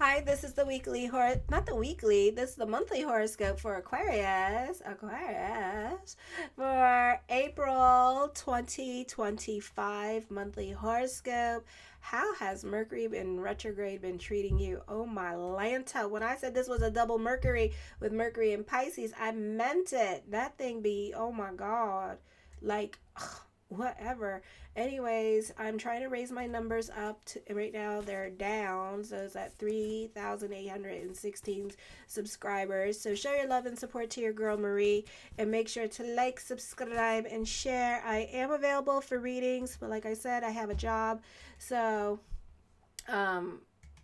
Hi, this is the not the weekly, this is the monthly horoscope for Aquarius, for April 2025 monthly horoscope. How has Mercury in retrograde been treating you? Oh my Lanta. When I said this was a double Mercury with Mercury in Pisces, I meant it. That thing be, oh my God. Like, whatever. Anyways, I'm trying to raise my numbers up to, right now they're down, so it's at 3,816 subscribers. So show your love and support to your girl Marie, and make sure to like, subscribe, and share. I am available for readings, but like I said, I have a job, so um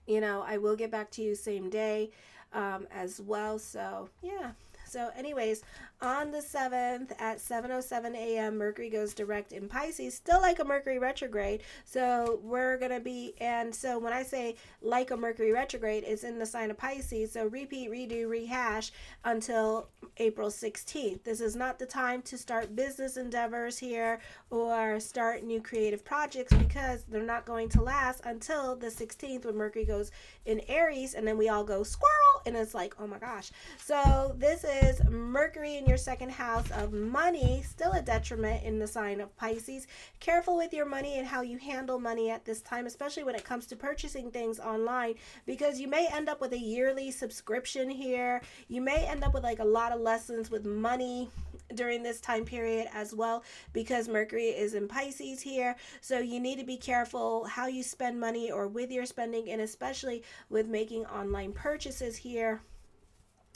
I will get back to you same day as well. So yeah. So, anyways, on the 7th at 7:07 a.m., Mercury goes direct in Pisces, still like a Mercury retrograde. So, we're going to be, and so when I say like a Mercury retrograde, it's in the sign of Pisces. So, repeat, redo, rehash until April 16th. This is not the time to start business endeavors here or start new creative projects because they're not going to last until the 16th when Mercury goes in Aries, and then we all go squirrel, and it's like, oh my gosh. So, this is Mercury in your second house of money, still a detriment in the sign of Pisces. Careful with your money and how you handle money at this time, especially when it comes to purchasing things online, because you may end up with a yearly subscription here. You may end up with like a lot of lessons with money during this time period as well, because Mercury is in Pisces here. So you need to be careful how you spend money or with your spending, and especially with making online purchases here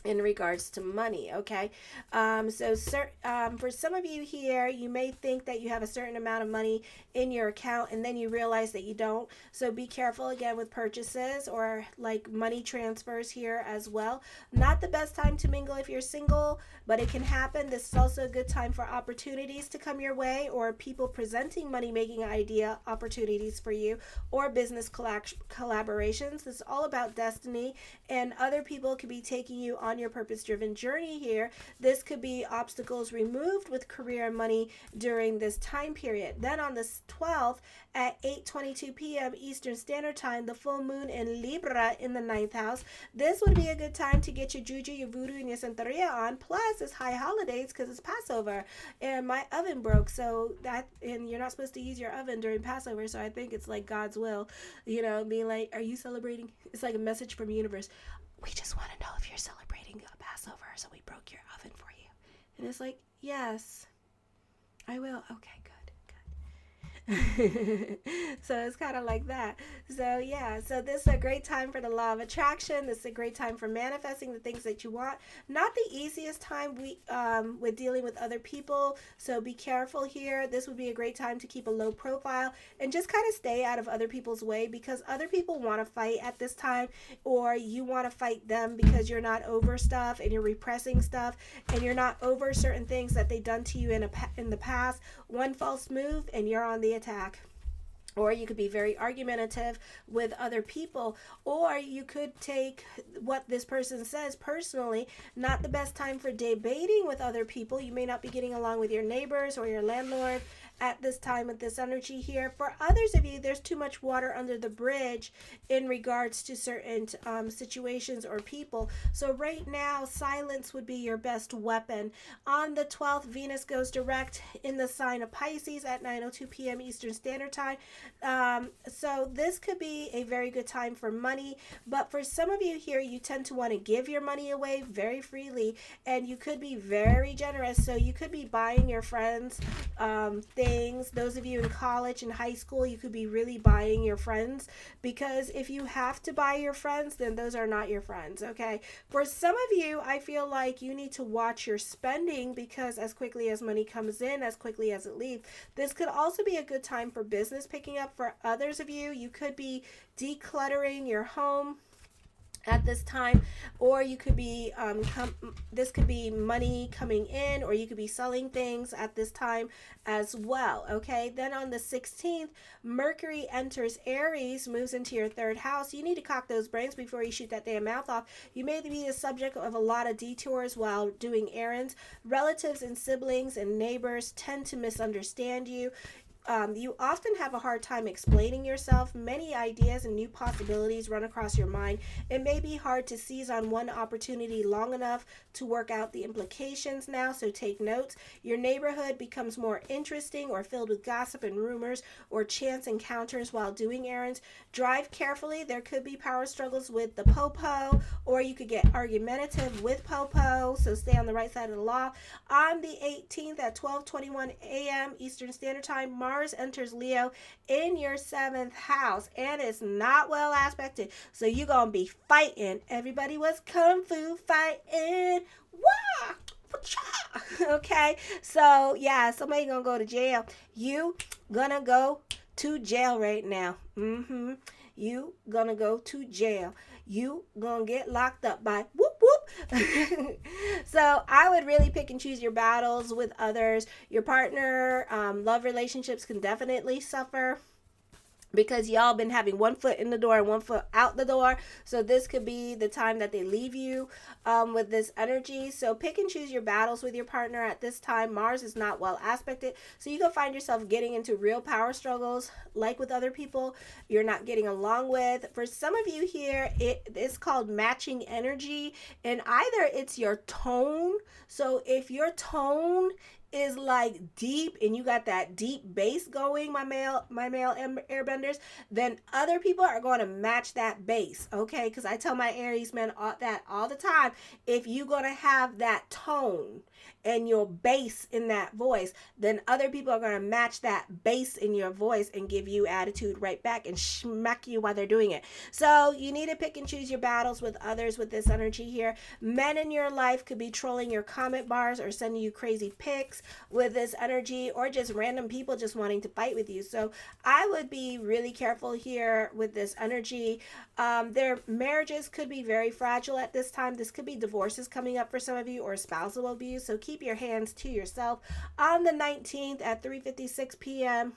in regards to money. Okay. For some of you here, you may think that you have a certain amount of money in your account, and then you realize that you don't. So be careful again with purchases or like money transfers here as well. Not the best time to mingle if you're single, but it can happen. This is also a good time for opportunities to come your way, or people presenting money making idea opportunities for you, or business collaborations. This is all about destiny, and other people could be taking you on your purpose driven journey here. This could be obstacles removed with career and money during this time period. Then on the 12th at 8:22 p.m. Eastern Standard Time, the full moon in Libra in the ninth house. This would be a good time to get your juju, your voodoo, and your santeria on. Plus, it's high holidays because it's Passover, and my oven broke. And you're not supposed to use your oven during Passover, so I think it's like God's will, being like, are you celebrating? It's like a message from the universe. We just want to know if you're celebrating a Passover, so we broke your oven for you. And it's like, yes, I will. Okay, good. So it's kind of like that. So yeah, so this is a great time for the law of attraction. This is a great time for manifesting the things that you want. Not the easiest time with dealing with other people, so be careful here. This would be a great time to keep a low profile and just kind of stay out of other people's way, because other people want to fight at this time, or you want to fight them because you're not over stuff and you're repressing stuff, and you're not over certain things that they've done to you in the past. One false move and you're on the attack. Or you could be very argumentative with other people, or you could take what this person says personally. Not the best time for debating with other people. You may not be getting along with your neighbors or your landlord at this time with this energy here. For others of you, there's too much water under the bridge in regards to certain situations or people. So right now, silence would be your best weapon. On the 12th, Venus goes direct in the sign of Pisces at 9:02 p.m. Eastern Standard Time. So this could be a very good time for money, but for some of you here, you tend to want to give your money away very freely, and you could be very generous. So you could be buying your friends things. Those of you in college and high school, you could be really buying your friends, because if you have to buy your friends, then those are not your friends. Okay. For some of you, I feel like you need to watch your spending, because as quickly as money comes in, as quickly as it leaves. This could also be a good time for business picking up. For others of you, you could be decluttering your home at this time, or you could be this could be money coming in, or you could be selling things at this time as well. Okay, then on the 16th, Mercury enters Aries, moves into your third house. You need to cock those brains before you shoot that damn mouth off. You may be the subject of a lot of detours while doing errands. Relatives and siblings and neighbors tend to misunderstand you. You often have a hard time explaining yourself. Many ideas and new possibilities run across your mind. It may be hard to seize on one opportunity long enough to work out the implications now, so take notes. Your neighborhood becomes more interesting or filled with gossip and rumors or chance encounters while doing errands. Drive carefully. There could be power struggles with the popo, or you could get argumentative with popo, so stay on the right side of the law. On the 18th at 12:21 a.m. Eastern Standard Time, Mars enters Leo in your 7th house, and it's not well aspected. So you're going to be fighting. Everybody was kung fu fighting. Wah! Okay, so yeah, somebody gonna go to jail. You gonna go to jail right now. You gonna go to jail. You gonna get locked up by whoop whoop. So I would really pick and choose your battles with others. Your partner, love relationships can definitely suffer because y'all been having one foot in the door and one foot out the door. So this could be the time that they leave you with this energy. So pick and choose your battles with your partner at this time. Mars is not well aspected. So you can find yourself getting into real power struggles, like with other people you're not getting along with. For some of you here, it's called matching energy. And either it's your tone. So if your tone is like deep and you got that deep bass going, my male airbenders, then other people are going to match that bass, okay? Because I tell my Aries men that all the time. If you're going to have that tone and your bass in that voice, then other people are going to match that bass in your voice and give you attitude right back and smack you while they're doing it. So you need to pick and choose your battles with others with this energy here. Men in your life could be trolling your comment bars or sending you crazy pics with this energy, or just random people just wanting to fight with you. So I would be really careful here with this energy. Their marriages could be very fragile at this time. This could be divorces coming up for some of you, or spousal abuse. So keep your hands to yourself. On the 19th at 3:56 p.m.,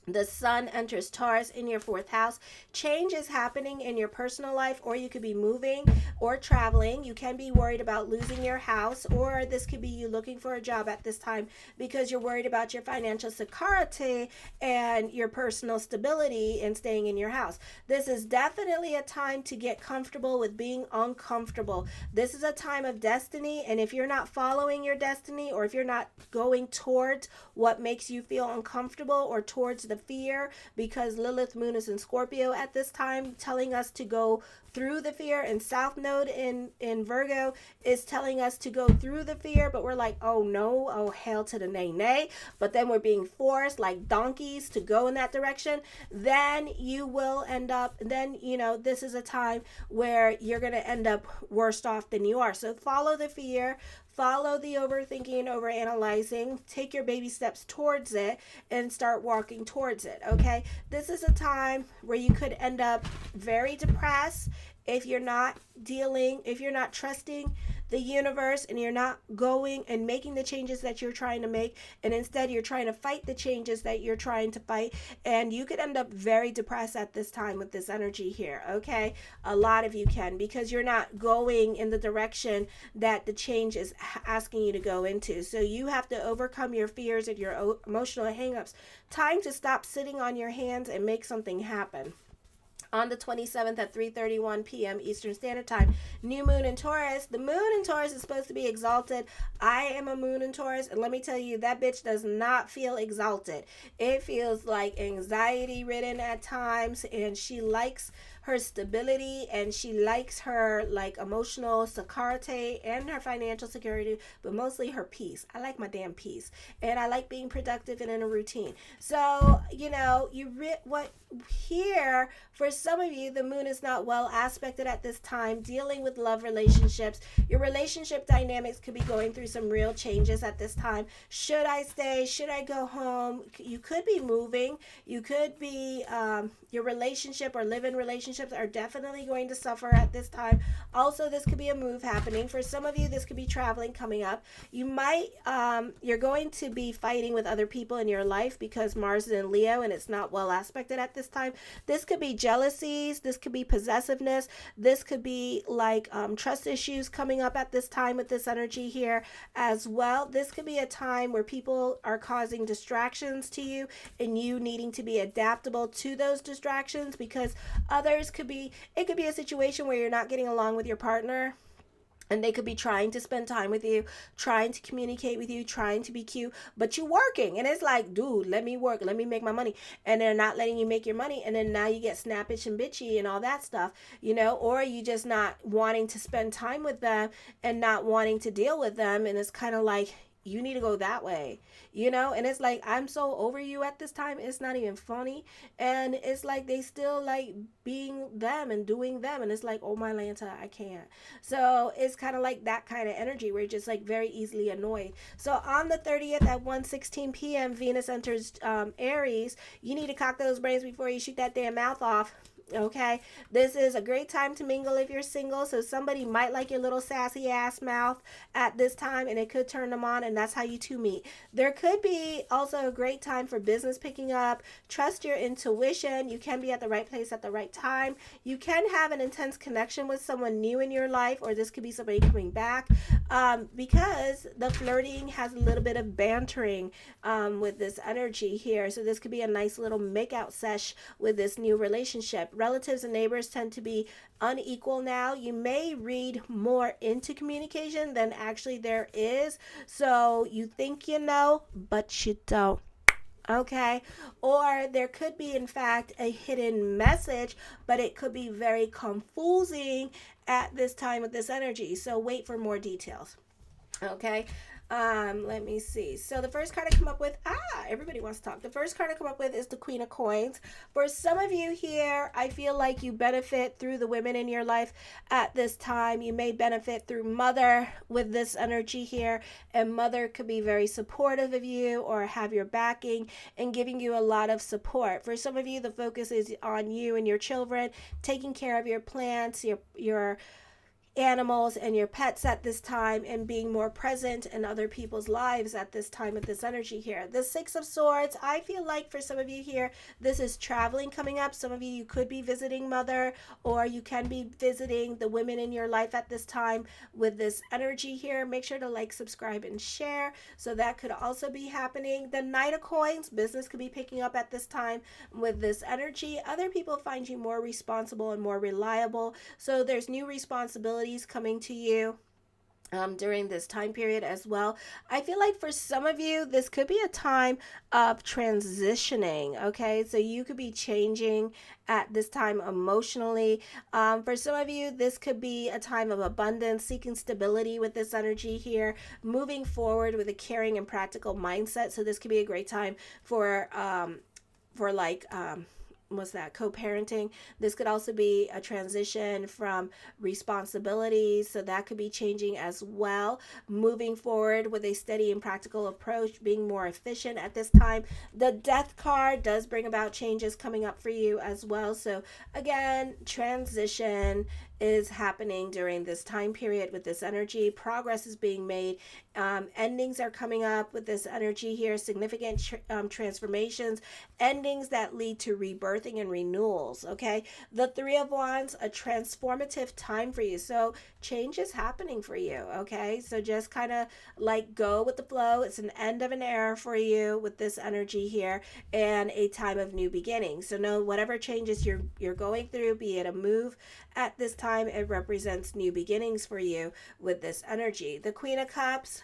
the sun enters Taurus in your 4th house. Change is happening in your personal life, or you could be moving or traveling. You can be worried about losing your house, or this could be you looking for a job at this time because you're worried about your financial security and your personal stability and staying in your house. This is definitely a time to get comfortable with being uncomfortable. This is a time of destiny, and if you're not following your destiny, or if you're not going towards what makes you feel uncomfortable or towards the fear, because Lilith moon is in Scorpio at this time, telling us to go through the fear, and South Node in Virgo is telling us to go through the fear, but we're like, oh no, oh hell to the nay, but then we're being forced like donkeys to go in that direction. Then you will end up, this is a time where you're going to end up worse off than you are. So follow the fear, follow the overthinking and overanalyzing, take your baby steps towards it and start walking towards it, okay? This is a time where you could end up very depressed if you're not trusting the universe, and you're not going and making the changes that you're trying to make, and instead you're trying to fight the changes that you're trying to fight, and you could end up very depressed at this time with this energy here, okay? A lot of you can, because you're not going in the direction that the change is asking you to go into. So you have to overcome your fears and your emotional hangups. Time to stop sitting on your hands and make something happen. On the 27th at 3:31 p.m. Eastern Standard Time, new moon in Taurus. The moon in Taurus is supposed to be exalted. I am a moon in Taurus, and let me tell you, that bitch does not feel exalted. It feels like anxiety ridden at times, and she likes her stability, and she likes her like emotional security and her financial security, but mostly her peace. I like my damn peace, and I like being productive and in a routine. So here for some of you, the moon is not well aspected at this time, dealing with love relationships. Your relationship dynamics could be going through some real changes at this time. Should I stay? Should I go home? You could be moving. You could be your relationship or live-in relationship relationships are definitely going to suffer at this time. Also, this could be a move happening. For some of you, this could be traveling coming up. You might, you're going to be fighting with other people in your life because Mars is in Leo and it's not well aspected at this time. This could be jealousies. This could be possessiveness. This could be like trust issues coming up at this time with this energy here as well. This could be a time where people are causing distractions to you and you needing to be adaptable to those distractions, because others could be, it could be a situation where you're not getting along with your partner and they could be trying to spend time with you, trying to communicate with you, trying to be cute, but you're working. And it's like, dude, let me work. Let me make my money. And they're not letting you make your money. And then now you get snappish and bitchy and all that stuff, you know, or you just not wanting to spend time with them and not wanting to deal with them. And it's kind of like, you need to go that way, you know? And it's like, I'm so over you at this time. It's not even funny. And it's like, they still like being them and doing them. And it's like, oh my Lanta, I can't. So it's kind of like that kind of energy where you're just like very easily annoyed. So on the 30th at 1:16 p.m., Venus enters Aries. You need to cock those brains before you shoot that damn mouth off. Okay, this is a great time to mingle if you're single. So somebody might like your little sassy ass mouth at this time, and it could turn them on, and that's how you two meet. There could be also a great time for business picking up. Trust your intuition. You can be at the right place at the right time. You can have an intense connection with someone new in your life, or this could be somebody coming back, because the flirting has a little bit of bantering with this energy here. So this could be a nice little make-out sesh with this new relationship. Relatives and neighbors tend to be unequal now. You may read more into communication than actually there is. So you think you know, but you don't. Okay, or there could be in fact a hidden message, but it could be very confusing at this time with this energy. So wait for more details. Okay, let me see. So the first card I come up with, everybody wants to talk. The first card I come up with is the Queen of Coins. For some of you here, I feel like you benefit through the women in your life at this time. You may benefit through mother with this energy here, and mother could be very supportive of you or have your backing and giving you a lot of support. For some of you, the focus is on you and your children, taking care of your plants, your animals and your pets at this time, and being more present in other people's lives at this time with this energy here. The Six of Swords, I feel like for some of you here, this is traveling coming up. Some of you could be visiting mother, or you can be visiting the women in your life at this time with this energy here. Make sure to like, subscribe, and share. So that could also be happening. The Knight of Coins, business could be picking up at this time with this energy. Other people find you more responsible and more reliable. So there's new responsibilities coming to you during this time period as well. I feel like for some of you, this could be a time of transitioning. Okay, so you could be changing at this time emotionally. For some of you, this could be a time of abundance, seeking stability with this energy here, moving forward with a caring and practical mindset. So this could be a great time for what's that, co-parenting. This could also be a transition from responsibilities, so that could be changing as well, moving forward with a steady and practical approach, being more efficient at this time. The Death card does bring about changes coming up for you as well. So again, transition is happening during this time period with this energy. Progress is being made. Endings are coming up with this energy here. Significant transformations, endings that lead to rebirthing and renewals. Okay, the Three of Wands, a transformative time for you. So change is happening for you. Okay, so just kind of like go with the flow. It's an end of an era for you with this energy here, and a time of new beginnings. So know whatever changes you're going through, be it a move at this time, it represents new beginnings for you with this energy. The Queen of Cups,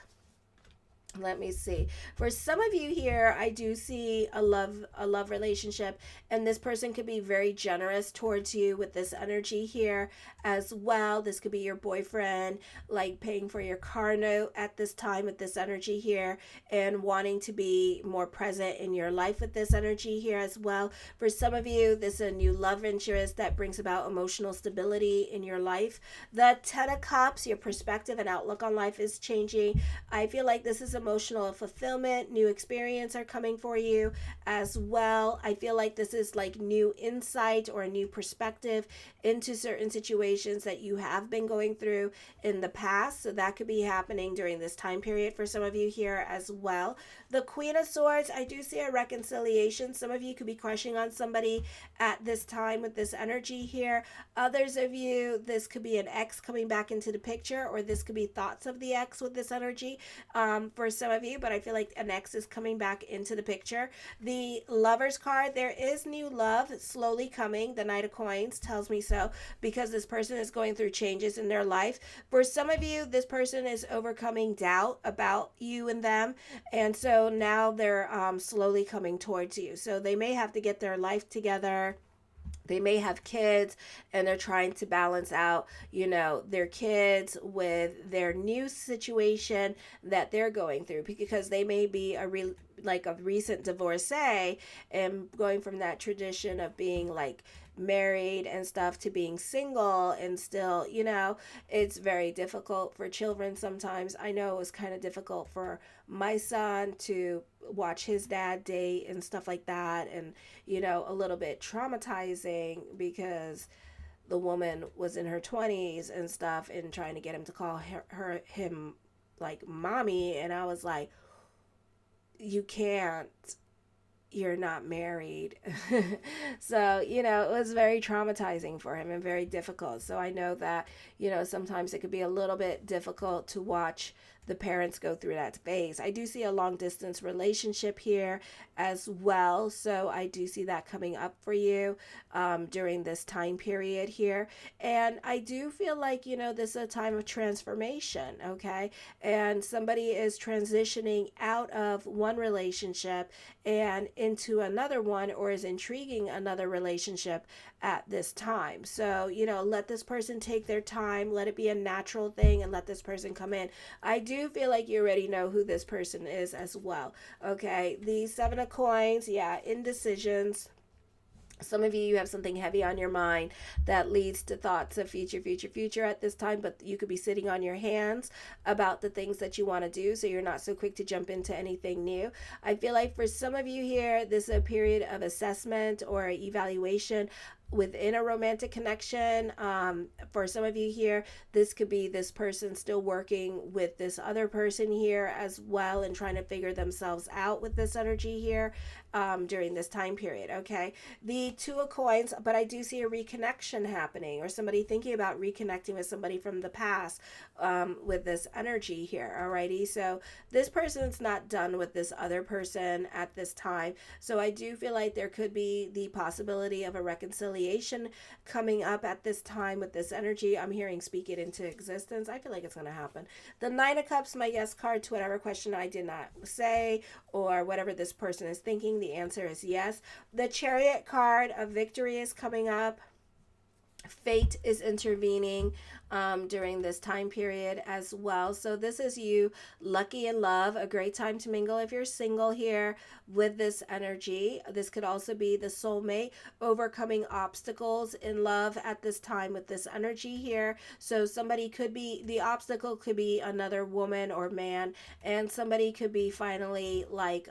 let me see. For some of you here, I do see a love relationship, and this person could be very generous towards you with this energy here as well. This could be your boyfriend, like paying for your car note at this time with this energy here, and wanting to be more present in your life with this energy here as well. For some of you, this is a new love interest that brings about emotional stability in your life. The Ten of Cups, your perspective and outlook on life is changing. I feel like this is a emotional fulfillment, new experience are coming for you as well. I feel like this is like new insight or a new perspective into certain situations that you have been going through in the past. So that could be happening during this time period for some of you here as well. The Queen of Swords, I do see a reconciliation. Some of you could be crushing on somebody at this time with this energy here. Others of you, this could be an ex coming back into the picture, or this could be thoughts of the ex with this energy for some of you, but I feel like an ex is coming back into the picture. The Lovers card, there is new love slowly coming. The Knight of Coins tells me so, because this person is going through changes in their life. For some of you, this person is overcoming doubt about you and them, and so now they're slowly coming towards you. So they may have to get their life together. They may have kids, and they're trying to balance out, their kids with their new situation that they're going through, because they may be a recent divorcee and going from that tradition of being like married and stuff to being single, and still, it's very difficult for children sometimes. I know it was kind of difficult for my son to watch his dad date and stuff like that, and a little bit traumatizing, because the woman was in her 20s and stuff, and trying to get him to call him like mommy, and I was like, you can't, you're not married. So, it was very traumatizing for him and very difficult. So I know that, sometimes it could be a little bit difficult to watch the parents go through that phase. I do see a long distance relationship here as well. So I do see that coming up for you during this time period here. And I do feel like, this is a time of transformation, okay? And somebody is transitioning out of one relationship and into another one, or is intriguing another relationship at this time. So, let this person take their time, let it be a natural thing, and let this person come in. I do feel like you already know who this person is as well. Okay, the Seven of Coins, indecisions. Some of you have something heavy on your mind that leads to thoughts of future at this time, but you could be sitting on your hands about the things that you want to do, so you're not so quick to jump into anything new. I feel like for some of you here, this is a period of assessment or evaluation within a romantic connection. For some of you here, this could be this person still working with this other person here as well, and trying to figure themselves out with this energy here during this time period. Okay, the Two of Coins, but I do see a reconnection happening, or somebody thinking about reconnecting with somebody from the past with this energy here. Alrighty, so this person's not done with this other person at this time, so I do feel like there could be the possibility of a reconciliation coming up at this time with this energy. I'm hearing speak it into existence. I feel like it's going to happen. The Nine of Cups, my yes card to whatever question I did not say, or whatever this person is thinking, the answer is yes. The Chariot card of victory is coming up. Fate is intervening during this time period as well. So this is you lucky in love, a great time to mingle if you're single here with this energy. This could also be the soulmate overcoming obstacles in love at this time with this energy here. So somebody could be, the obstacle could be another woman or man, and somebody could be finally like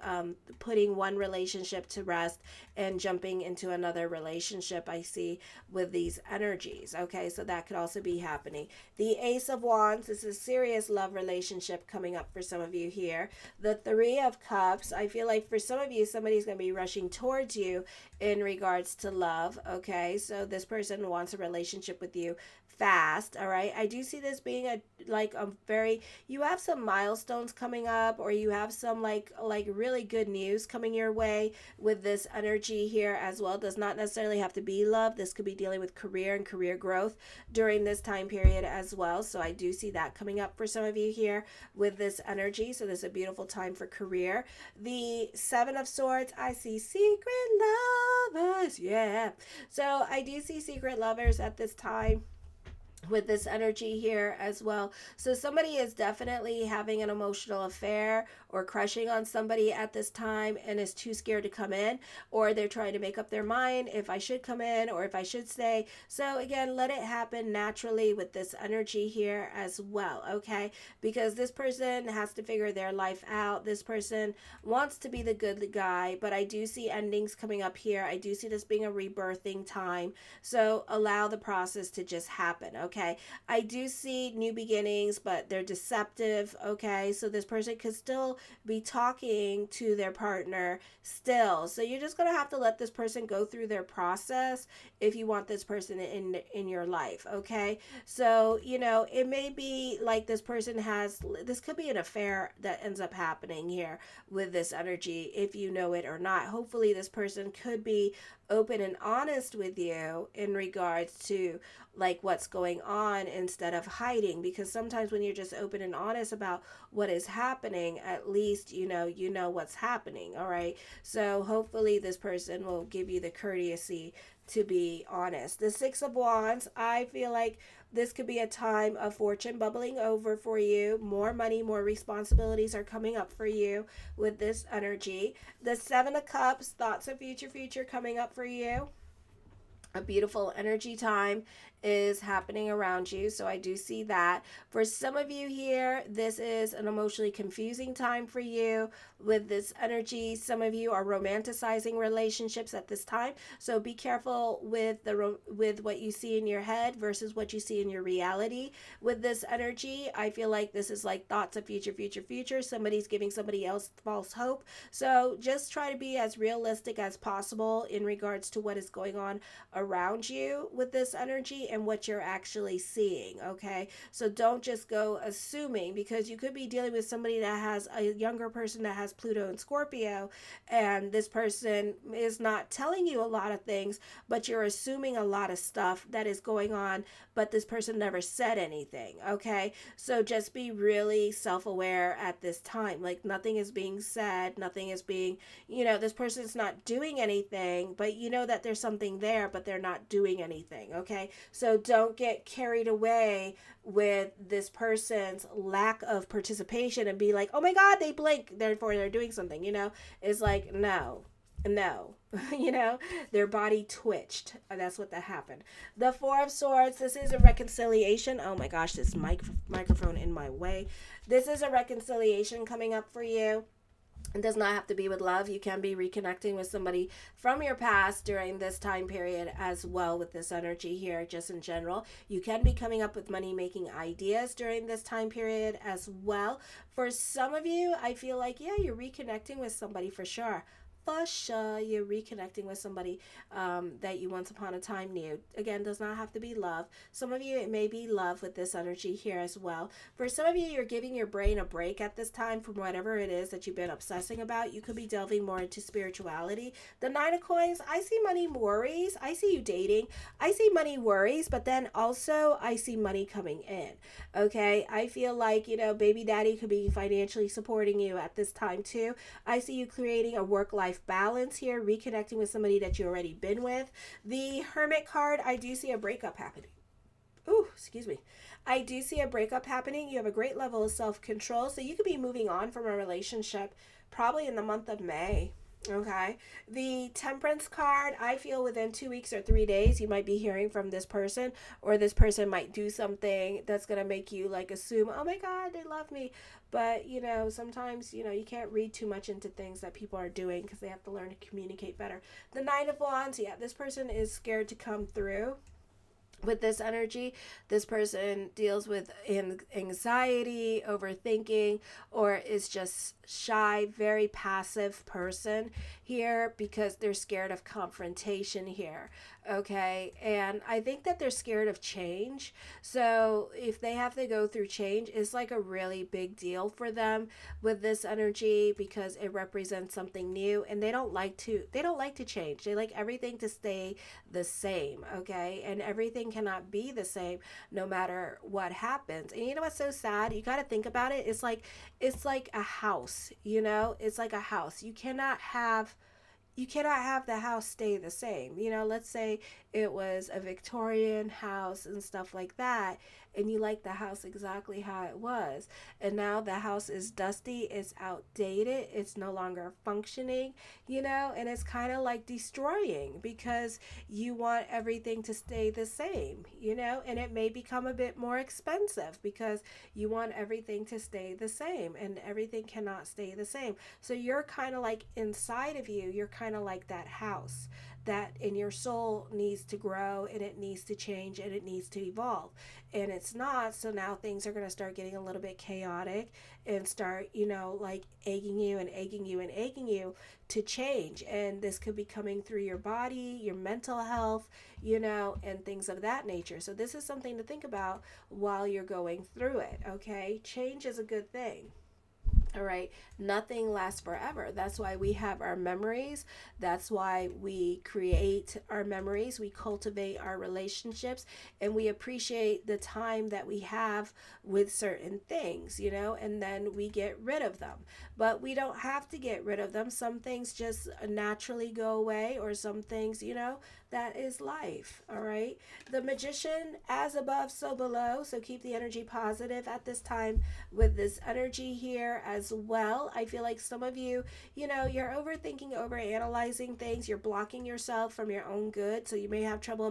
putting one relationship to rest and jumping into another relationship, I see, with these energies. Okay, so that could also be happening. The Ace of Wands is a serious love relationship coming up for some of you here. The Three of Cups, I feel like for some of you, somebody's going to be rushing towards you in regards to love. Okay, so this person wants a relationship with you fast. All right, I do see this being a very, you have some milestones coming up, or you have some like really good news coming your way with this energy here as well. It does not necessarily have to be love. This could be dealing with career and career growth during this time period as well. So I do see that coming up for some of you here with this energy. So this is a beautiful time for career. The Seven of Swords, I see secret lovers. Yeah, so I do see secret lovers at this time. with this energy here as well. So somebody is definitely having an emotional affair or crushing on somebody at this time and is too scared to come in, or they're trying to make up their mind if I should come in or if I should stay. So again, let it happen naturally with this energy here as well, okay? Because this person has to figure their life out. This person wants to be the good guy, but I do see endings coming up here. I do see this being a rebirthing time. So allow the process to just happen, okay? I do see new beginnings, but they're deceptive, okay? So this person could still be talking to their partner still. So you're just going to have to let this person go through their process if you want this person in your life, okay? So, it may be like this could be an affair that ends up happening here with this energy if you know it or not. Hopefully this person could be open and honest with you in regards to like what's going on instead of hiding, because sometimes when you're just open and honest about what is happening, at least you know what's happening. All right, so hopefully this person will give you the courtesy to be honest. The Six of Wands, I feel like this could be a time of fortune bubbling over for you. More money, more responsibilities are coming up for you with this energy. The Seven of Cups, thoughts of future coming up for you. A beautiful energy time is happening around you. So I do see that. For some of you here, this is an emotionally confusing time for you with this energy. Some of you are romanticizing relationships at this time. So be careful with with what you see in your head versus what you see in your reality. With this energy, I feel like this is like thoughts of future. Somebody's giving somebody else false hope. So just try to be as realistic as possible in regards to what is going on around you with this energy and what you're actually seeing, okay? So don't just go assuming, because you could be dealing with somebody that has a younger person that has Pluto and Scorpio, and this person is not telling you a lot of things, but you're assuming a lot of stuff that is going on, but this person never said anything, okay? So just be really self-aware at this time. Like nothing is being said, nothing is being, this person's not doing anything, but you know that there's something there, but they're not doing anything, okay? So don't get carried away with this person's lack of participation and be like, oh my God, they blink, therefore they're doing something, It's like, no, no. Their body twitched. That's what that happened. The Four of Swords, this is a reconciliation. Oh my gosh, this microphone in my way. This is a reconciliation coming up for you. It does not have to be with love. You can be reconnecting with somebody from your past during this time period as well with this energy here, just in general. You can be coming up with money making ideas during this time period as well. For some of you, I feel like, yeah, you're reconnecting with somebody for sure. For sure, you're reconnecting with somebody that you once upon a time knew. Again, does not have to be love. Some of you, it may be love with this energy here as well. For some of you, you're giving your brain a break at this time from whatever it is that you've been obsessing about. You could be delving more into spirituality. The Nine of Coins, I see money worries. I see you dating. I see money worries, but then also I see money coming in. Okay, I feel like, baby daddy could be financially supporting you at this time too. I see you creating a work-life balance here, reconnecting with somebody that you already been with. The Hermit card, I do see a breakup happening. Ooh, excuse me. I do see a breakup happening. You have a great level of self-control, so you could be moving on from a relationship probably in the month of May. Okay. The Temperance card, I feel within 2 weeks or 3 days, you might be hearing from this person, or this person might do something that's going to make you like assume, oh my God, they love me. But, sometimes, you can't read too much into things that people are doing because they have to learn to communicate better. The Nine of Wands, yeah, this person is scared to come through. With this energy, this person deals with anxiety, overthinking, or is just shy, very passive person here because they're scared of confrontation here. Okay, and I think that they're scared of change. So if they have to go through change, it's like a really big deal for them with this energy because it represents something new, and they don't like to change. They like everything to stay the same, okay? And everything cannot be the same no matter what happens. And you know what's so sad? You got to think about it. It's like a house, It's like a house. you cannot have the house stay the same. You know, let's say it was a Victorian house and stuff like that, and you like the house exactly how it was, and now the house is dusty, it's outdated, it's no longer functioning, you know, and it's kind of like destroying because you want everything to stay the same, you know, and it may become a bit more expensive because you want everything to stay the same, and everything cannot stay the same. So you're kind of like inside of you, you're kind of like that house that in your soul needs to grow and it needs to change and it needs to evolve, and it's not. So now things are going to start getting a little bit chaotic and start, you know, like egging you and egging you and egging you to change. And this could be coming through your body, your mental health, you know, and things of that nature. So this is something to think about while you're going through it. Okay, change is a good thing. All right, nothing lasts forever. That's why we have our memories. That's why we create our memories. We cultivate our relationships, and we appreciate the time that we have with certain things, you know, and then we get rid of them. But we don't have to get rid of them. Some things just naturally go away, or some things, you know, that is life. All right. The Magician, as above, so below. So keep the energy positive at this time with this energy here as well. I feel like some of you, you know, you're overthinking, over analyzing things. You're blocking yourself from your own good. So you may have trouble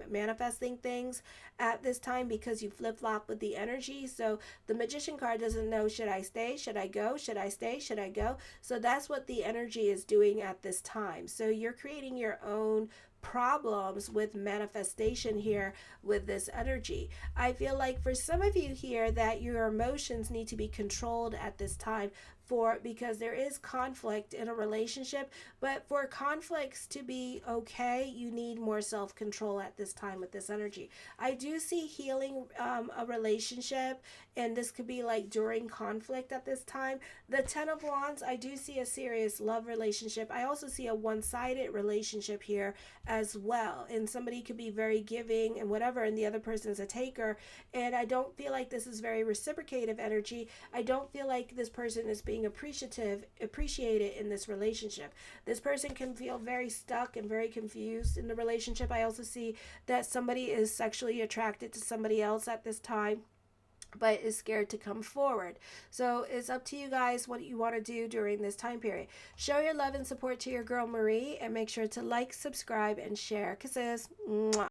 manifesting things at this time because you flip flop with the energy. So the Magician card doesn't know, should I stay? Should I go? Should I stay? Should I go? So that's what the energy is doing at this time. So you're creating your own problems with manifestation here with this energy. I feel like for some of you here that your emotions need to be controlled at this time, for because there is conflict in a relationship, but for conflicts to be okay, you need more self-control at this time with this energy. I do see healing a relationship, and this could be like during conflict at this time. The Ten of Wands, I do see a serious love relationship. I also see a one-sided relationship here as well, and somebody could be very giving and whatever, and the other person is a taker, and I don't feel like this is very reciprocative energy. I don't feel like this person is being appreciated in this relationship. This person can feel very stuck and very confused in the relationship. I also see that somebody is sexually attracted to somebody else at this time, but is scared to come forward. So it's up to you guys what you want to do during this time period. Show your love and support to your girl Marie, and make sure to like, subscribe, and share. Kisses. Mwah.